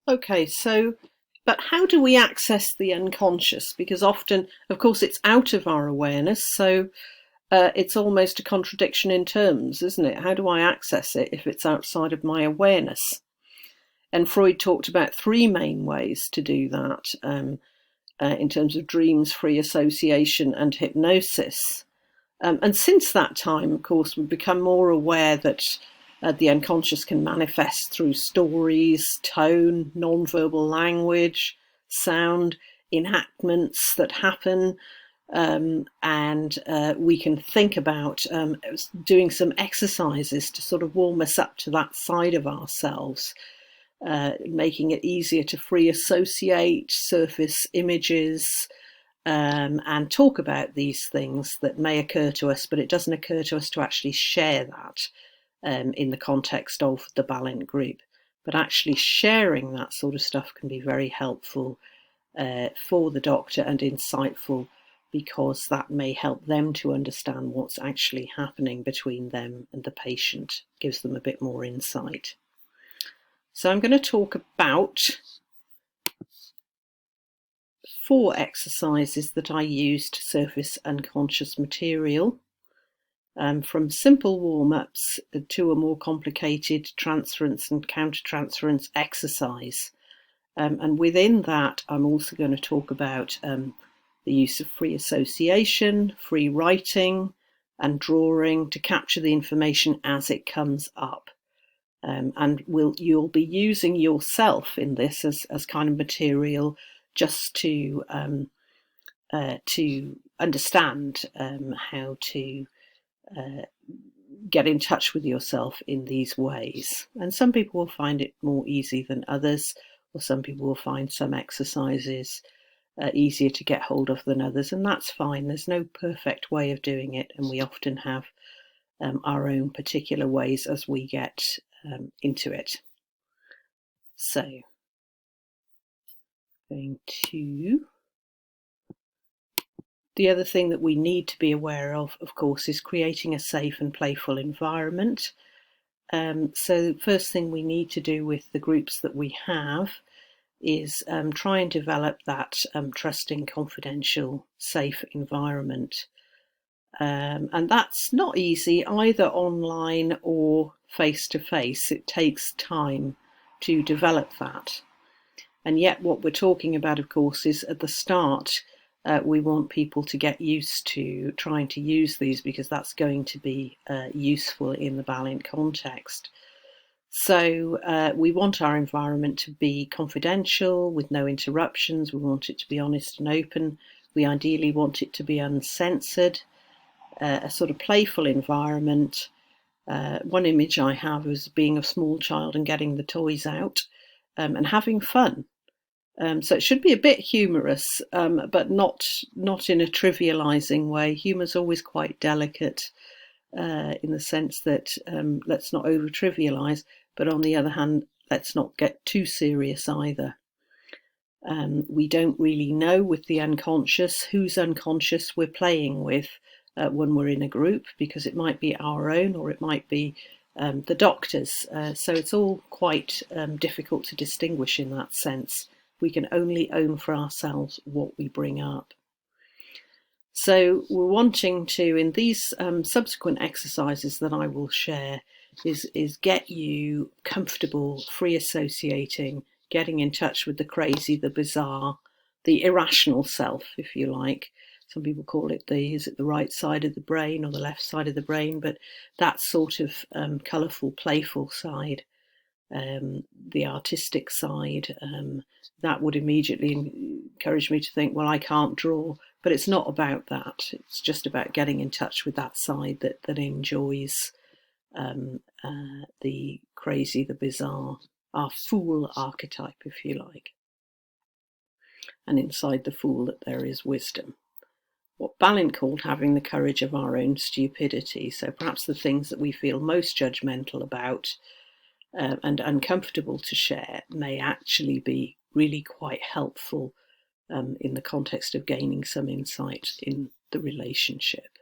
Okay, so, but how do we access the unconscious? Because often, of course, it's out of our awareness, so it's almost a contradiction in terms, isn't it? How do I access it if it's outside of my awareness? And Freud talked about three main ways to do that in terms of dreams, free association, and hypnosis. And since that time, of course, we've become more aware that the unconscious can manifest through stories, tone, non-verbal language, sound, enactments that happen. And we can think about doing some exercises to sort of warm us up to that side of ourselves, making it easier to free associate, surface images, and talk about these things that may occur to us, but it doesn't occur to us to actually share that in the context of the Balint group. But actually sharing that sort of stuff can be very helpful for the doctor and insightful, because that may help them to understand what's actually happening between them and the patient, gives them a bit more insight. So I'm going to talk about 4 exercises that I use to surface unconscious material, from simple warm-ups to a more complicated transference and countertransference exercise. And within that, I'm also going to talk about the use of free association, free writing, and drawing to capture the information as it comes up. And you'll be using yourself in this as kind of material just to understand how to get in touch with yourself in these ways. And some people will find it more easy than others, or some people will find some exercises easier to get hold of than others, and that's fine. There's no perfect way of doing it, and we often have our own particular ways as we get into it. So, going to... The other thing that we need to be aware of course, is creating a safe and playful environment. So the first thing we need to do with the groups that we have is try and develop that trusting, confidential, safe environment. And that's not easy either online or face-to-face. It takes time to develop that. And yet what we're talking about, of course, is at the start, we want people to get used to trying to use these, because that's going to be useful in the Balint context. So we want our environment to be confidential with no interruptions. We want it to be honest and open. We ideally want it to be uncensored, a sort of playful environment. One image I have is being a small child and getting the toys out and having fun. So it should be a bit humorous, but not in a trivializing way. Humor's always quite delicate in the sense that let's not over trivialize, but on the other hand, let's not get too serious either. We don't really know with the unconscious whose unconscious we're playing with when we're in a group, because it might be our own or it might be the doctor's. So it's all quite difficult to distinguish in that sense. We can only own for ourselves what we bring up. So we're wanting to, in these subsequent exercises that I will share, is get you comfortable, free associating, getting in touch with the crazy, the bizarre, the irrational self, if you like. Some people call it is it the right side of the brain or the left side of the brain, but that sort of colourful, playful side, the artistic side, that would immediately encourage me to think, well, I can't draw. But it's not about that. It's just about getting in touch with that side that enjoys the crazy, the bizarre, our fool archetype, if you like. And inside the fool that there is wisdom. What Balint called having the courage of our own stupidity. So perhaps the things that we feel most judgmental about and uncomfortable to share may actually be really quite helpful in the context of gaining some insight in the relationship.